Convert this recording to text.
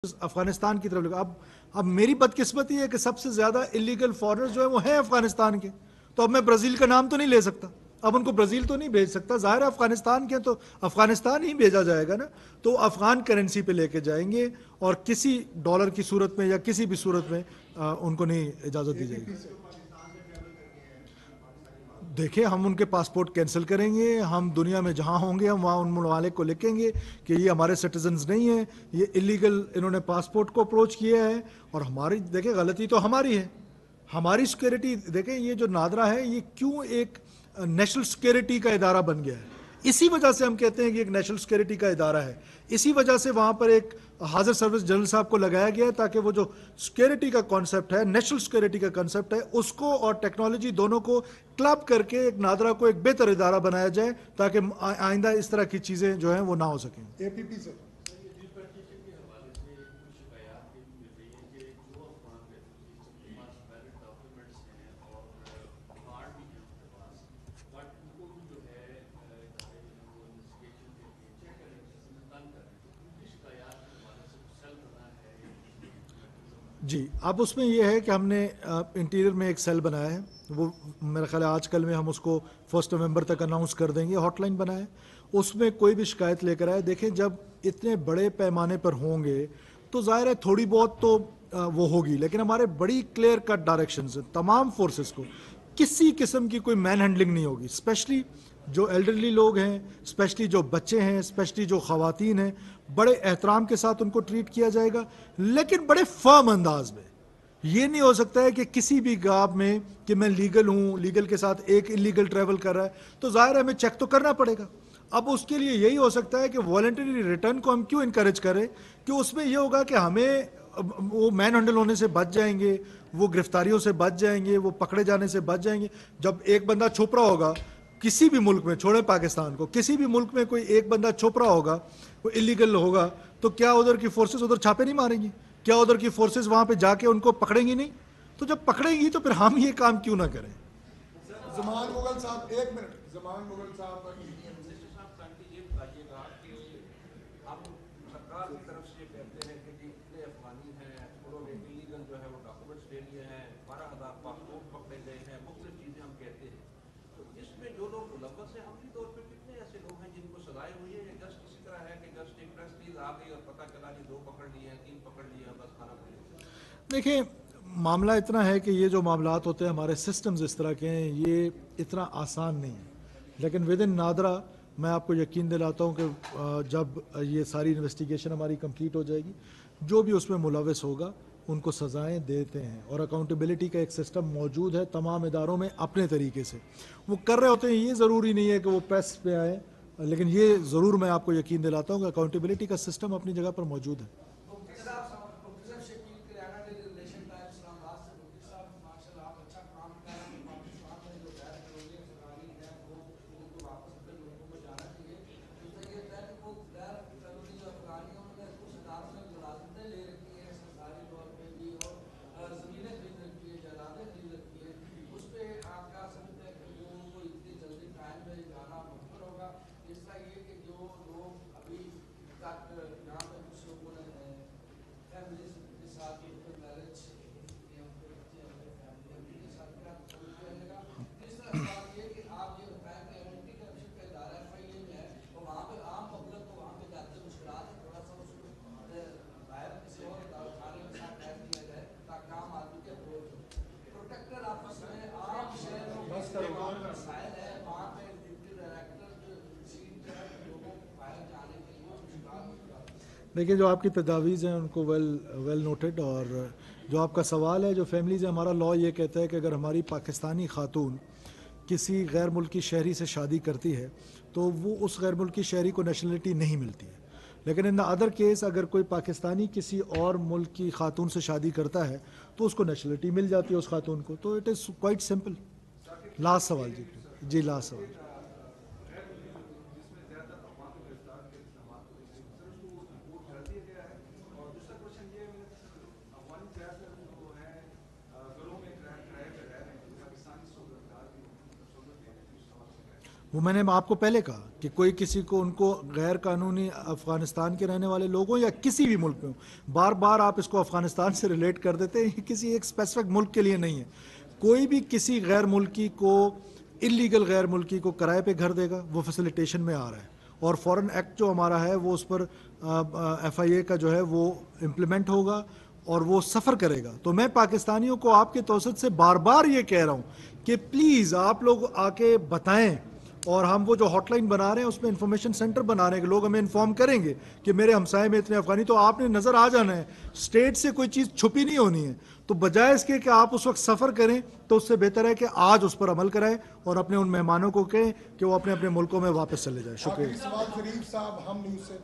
افغانستان کی طرف لگا. اب میری بدقسمتی ہے کہ سب سے زیادہ الیگل فارنرز جو ہیں وہ ہیں افغانستان کے. تو اب میں برازیل کا نام تو نہیں لے سکتا, اب ان کو برازیل تو نہیں بھیج سکتا, ظاہر ہے افغانستان کے تو افغانستان ہی بھیجا جائے گا نا. تو افغان کرنسی پہ لے کے جائیں گے اور کسی ڈالر کی صورت میں یا کسی بھی صورت میں ان کو نہیں اجازت دی جائے گی. دیکھیں, ہم ان کے پاسپورٹ کینسل کریں گے, ہم دنیا میں جہاں ہوں گے ہم وہاں ان ممالک کو لکھیں گے کہ یہ ہمارے سٹیزنز نہیں ہیں, یہ الیگل انہوں نے پاسپورٹ کو اپروچ کیا ہے. اور ہماری دیکھیں غلطی تو ہماری ہے, ہماری سیکیورٹی. دیکھیں یہ جو نادرا ہے یہ کیوں ایک نیشنل سیکیورٹی کا ادارہ بن گیا ہے, اسی وجہ سے ہم کہتے ہیں کہ ایک نیشنل سیکیورٹی کا ادارہ ہے. اسی وجہ سے وہاں پر ایک حاضر سروس جنرل صاحب کو لگایا گیا ہے تاکہ وہ جو سیکیورٹی کا کانسیپٹ ہے, نیشنل سیکیورٹی کا کانسیپٹ ہے, اس کو اور ٹیکنالوجی دونوں کو کلب کر کے ایک نادرا کو ایک بہتر ادارہ بنایا جائے تاکہ آئندہ اس طرح کی چیزیں جو ہیں وہ نہ ہو سکیں. اے پی پی سے جی, اب اس میں یہ ہے کہ ہم نے انٹیریئر میں ایک سیل بنایا ہے, وہ میرا خیال ہے آج کل میں ہم اس کو 1 نومبر تک اناؤنس کر دیں گے. ہاٹ لائن بنایا ہے, اس میں کوئی بھی شکایت لے کر آئے. دیکھیں جب اتنے بڑے پیمانے پر ہوں گے تو ظاہر ہے تھوڑی بہت تو وہ ہوگی, لیکن ہمارے بڑی کلیئر کٹ ڈائریکشنز ہیں تمام فورسز کو, کسی قسم کی کوئی مین ہینڈلنگ نہیں ہوگی. اسپیشلی جو ایلڈرلی لوگ ہیں, اسپیشلی جو بچے ہیں, اسپیشلی جو خواتین ہیں, بڑے احترام کے ساتھ ان کو ٹریٹ کیا جائے گا, لیکن بڑے فرم انداز میں. یہ نہیں ہو سکتا ہے کہ کسی بھی گاپ میں کہ میں لیگل ہوں, لیگل کے ساتھ ایک انلیگل ٹریول کر رہا ہے تو ظاہر ہے ہمیں چیک تو کرنا پڑے گا. اب اس کے لیے یہی ہو سکتا ہے کہ والنٹری ریٹرن کو ہم کیوں انکریج کریں, کہ اس میں یہ ہوگا کہ ہمیں وہ مین ہینڈل ہونے سے بچ جائیں گے, وہ گرفتاریوں سے بچ جائیں گے, وہ پکڑے جانے سے بچ جائیں گے. جب ایک بندہ چھپ رہا ہوگا کسی بھی ملک میں, چھوڑے پاکستان کو, کسی بھی ملک میں کوئی ایک بندہ چھپ رہا ہوگا, وہ انلیگل ہوگا, تو کیا ادھر کی فورسز ادھر چھاپے نہیں ماریں گی؟ کیا ادھر کی فورسز وہاں پہ جا کے ان کو پکڑیں گی نہیں؟ تو جب پکڑیں گی تو پھر ہم یہ کام کیوں نہ کریں. زمان مغل صاحب, ایک منٹ. زمان مغل صاحب یہ بتائیے گا کہ ہم سرکار کی طرف سے کہتے ہیں کہ جی اتنے افغانی ہیں, انہوں نے انلیگل جو ہے وہ ڈاکومنٹس لے لیے ہیں, 12,000 پاسپورٹ پکڑے گئے ہیں, مختلف چیزیں ہم کہتے ہیں. تو اس میں جو لوگ ملوث ہیں عملی طور پہ کتنے ایسے لوگ ہیں جن کو سزائیں ہوئی ہے, یا جسٹ اسی طرح ہے کہ جسٹ ایک پریس ریلیز آ گئی اور پتہ چلا جی 2 پکڑ لیے ہیں, 3 پکڑ لیے ہیں, بس کھانا پڑے. دیکھیں معاملہ اتنا ہے کہ یہ جو معاملات ہوتے ہیں ہمارے سسٹمز اس طرح کے ہیں, یہ اتنا آسان نہیں ہے. لیکن ود ان نادرا میں آپ کو یقین دلاتا ہوں کہ جب یہ ساری انویسٹیگیشن ہماری کمپلیٹ ہو جائے گی, جو بھی اس میں ملوث ہوگا ان کو سزائیں دیتے ہیں, اور اکاؤنٹیبلٹی کا ایک سسٹم موجود ہے تمام اداروں میں اپنے طریقے سے وہ کر رہے ہوتے ہیں. یہ ضروری نہیں ہے کہ وہ پریس پہ آئیں, لیکن یہ ضرور میں آپ کو یقین دلاتا ہوں کہ اکاؤنٹیبلٹی کا سسٹم اپنی جگہ پر موجود ہے. دیکھیے جو آپ کی تجاویز ہیں ان کو ویل نوٹڈ, اور جو آپ کا سوال ہے جو فیملیز ہے, ہمارا لاء یہ کہتا ہے کہ اگر ہماری پاکستانی خاتون کسی غیر ملکی شہری سے شادی کرتی ہے تو وہ اس غیر ملکی شہری کو نیشنلٹی نہیں ملتی ہے. لیکن ان دا ادر کیس اگر کوئی پاکستانی کسی اور ملک کی خاتون سے شادی کرتا ہے تو اس کو نیشنلٹی مل جاتی ہے اس خاتون کو. تو it is quite simple. Last سوال جی لاسٹ سوال. وہ میں نے آپ کو پہلے کہا کہ کوئی کسی کو ان کو غیر قانونی افغانستان کے رہنے والے لوگوں یا کسی بھی ملک میں ہوں، بار بار آپ اس کو افغانستان سے ریلیٹ کر دیتے ہیں، یہ کسی ایک اسپیسیفک ملک کے لیے نہیں ہے. کوئی بھی کسی غیر ملکی کو اللیگل غیر ملکی کو کرائے پہ گھر دے گا وہ فیسیلیٹیشن میں آ رہا ہے، اور فورن ایکٹ جو ہمارا ہے وہ اس پر ایف آئی اے کا جو ہے وہ امپلیمنٹ ہوگا اور وہ سفر کرے گا. تو میں پاکستانیوں کو آپ کے توسط سے بار بار یہ کہہ رہا ہوں کہ پلیز آپ لوگ آ کے بتائیں، اور ہم وہ جو ہاٹ لائن بنا رہے ہیں اس میں انفارمیشن سینٹر بنا رہے ہیں کہ لوگ ہمیں انفارم کریں گے کہ میرے ہمسائے میں اتنے افغانی، تو آپ نے نظر آ جانا ہے، اسٹیٹ سے کوئی چیز چھپی نہیں ہونی ہے. تو بجائے اس کے کہ آپ اس وقت سفر کریں تو اس سے بہتر ہے کہ آج اس پر عمل کرائیں اور اپنے ان مہمانوں کو کہیں کہ وہ اپنے اپنے ملکوں میں واپس چلے جائیں. شکریہ. آخری سوال شریف صاحب ہم نیوز سے.